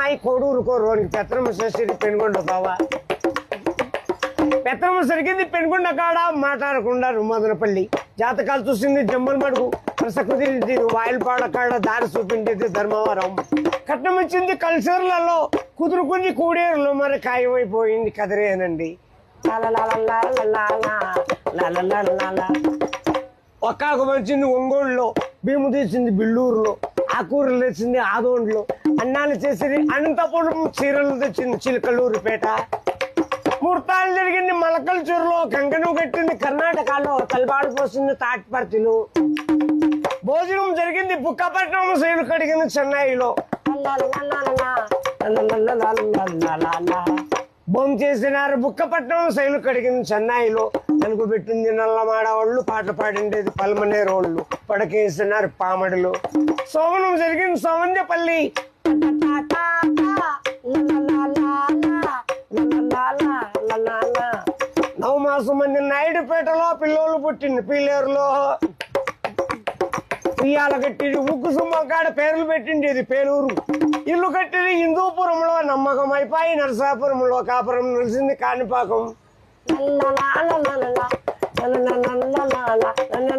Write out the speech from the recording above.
అమ్మాయి కోడూరు కోరునికి పెత్తనమ్మ చేసేది పెనుగొండ బావా. పెత్తనమ్మ సరిగింది పెనుగొండ కాడ మాట్లాడకుండా మదనపల్లి. జాతకాలు చూసింది జమ్మల మడుగు. ప్రసకుదిరింది వాయిల్పాడ కాడ దారి చూపించేది ధర్మవరం. కట్నం ఇచ్చింది కల్చర్లలో కుదురుకుని కూడేరులో మరి ఖాయమైపోయింది కదిరేనండి. ఒక్కాకు వచ్చింది ఒంగోలులో, భీము తీసింది బిల్లూరులో, ఆకూరలు తెచ్చింది ఆదోండ్లో, అన్నాలు చేసింది అనంతపురం, చీరలు తెచ్చింది చిలకలూరుపేట. ముహూర్తాలు జరిగింది మలకల్చూరులో, కంకణం కట్టింది కర్ణాటకలో, తలబాడు పోసింది తాటిపర్తిలో. భోజనం జరిగింది బుక్కపట్నం, శైలు కడిగింది చెన్నైలో. బొమ్మ చేసినారు బుక్కపట్నం, శైలు కడిగింది చెన్నైలో. నలుగు పెట్టింది నల్లమాడ వాళ్ళు, పాటలు పాడిండేది పల్మనేరోళ్ళు, పడకేసినారు పామడిలో. సోమనం జరిగింది సోమంజపల్లి. నవమాసం మంది నాయుడుపేటలో, పిల్లోళ్ళు పుట్టింది పీలేరులో. ఉయ్యాల కట్టింది ఉగ్గు సుమ్మకాడ, పేర్లు పెట్టిండేది పేలూరు. ఇల్లు కట్టింది హిందూపురంలో, నమ్మకం అయిపోయి నరసాపురంలో, కాపురం నిలిచింది కాణిపాకం.